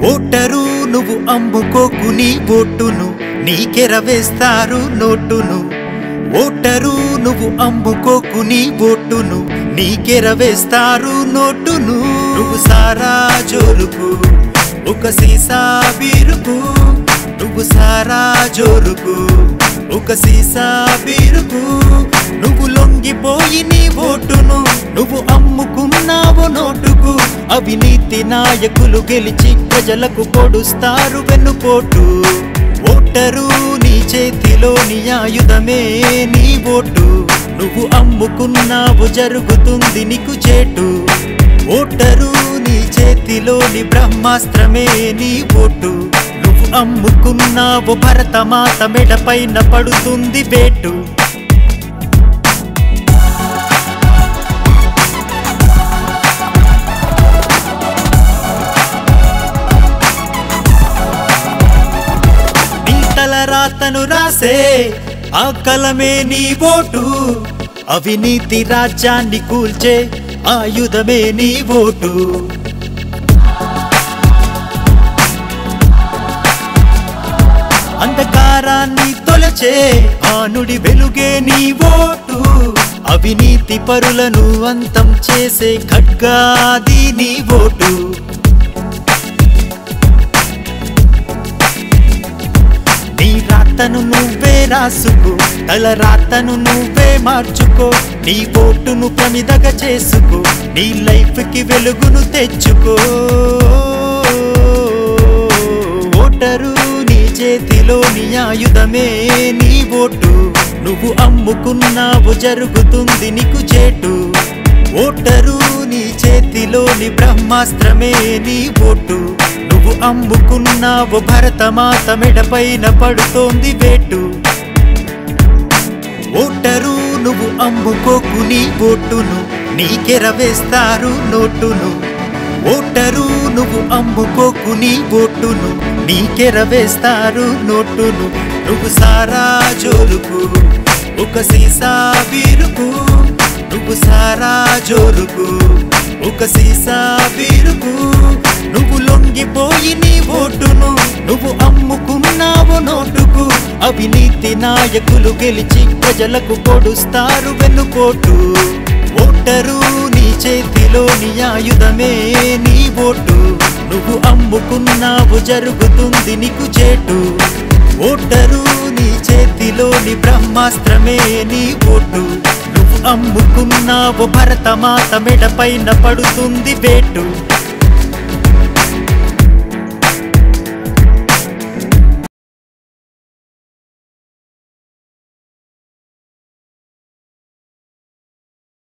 Voter నువ్వు అమ్ముకోకు నీ ఓటును, నీకెరవేస్తారు నోటును. ఓటరు నువ్వు అమ్ముకోకు నీ ఓటును, నీకెరవేస్తారు నోటును. నువ్వు సారా జోరుకు ఒక సీసా బీరుకు, నువ్వు సారా జోరుకు ఒక సీసా బీరుకు. నువ్వు లొంగిపోయి నీ ఓటును నువ్వు అమ్ముకున్నావు నోటుకు. అవినీతి నాయకులు గెలిచి ప్రజలకు పొడుస్తారు వెన్నుపోటు. ఓటరు నీ చేతిలోని ఆయుధమే నీ ఓటు. నువ్వు అమ్ముకున్నావు జరుగుతుంది నీకు చేటు. ఓటరు నీ చేతిలోని బ్రహ్మాస్త్రమే నీ ఓటు. నువ్వు అమ్ముకున్నావు భరతమాత మెడపైన పడుతుంది వేటు. రాతను రాసే ఆ కలమే నీ ఓటు. అవినీతి రాజ్యాన్ని కూల్చే ఆయుధమే నీ ఓటు. అంధకారాన్ని తొలచే ఆనుడి వెలుగే నీ ఓటు. అవినీతి పరులను అంతం చేసే ఖడ్గాది నీ ఓటు. నీ రాతను నువ్వే రాసుకో, తల రాతను నువ్వే మార్చుకో. నీ ఓటును ప్రమిదగా చేసుకో, నీ లైఫ్ కి వెలుగును తెచ్చుకో. ఓటరు నీ చేతిలోని ఆయుధమే నీ ఓటు. నువ్వు అమ్ముకున్నావు జరుగుతుంది నీకు చేటు. ఓటరు నీ చేతిలోని బ్రహ్మాస్త్రమే నీ ఓటు. నువ్వు అమ్ముకున్నావు భరతమాత మెడపైన పడుతోంది వేటు. ఓటరు నువ్వు అమ్ముకోకు నీ ఓటును, నీకెరవేస్తారు నోటును. ఓటరు నువ్వు అమ్ముకోకు నీ ఓటును, నీకెరవేస్తారు నోటును. నువ్వు సారా జోరుకు ఒక సీసా బీరుకు, నువ్వు సారా జోరుకు ఒక సీసా బీరుకు. నువ్వు లొంగిపోయి నీ ఓటును నువ్వు అమ్ముకున్నావు నోటుకు. అవినీతి నాయకులు గెలిచి ప్రజలకు పొడుస్తారు వెన్నుపోటు. ఓటరు నీ చేతిలోని ఆయుధమే నీ ఓటు. నువ్వు అమ్ముకున్నావు జరుగుతుంది నీకు చేటు. ఓటరు నీ చేతిలోని బ్రహ్మాస్త్రమే నీ ఓటు. నువ్వు అమ్ముకున్నావు భరతమాత మెడపైన పడుతుంది వేటు.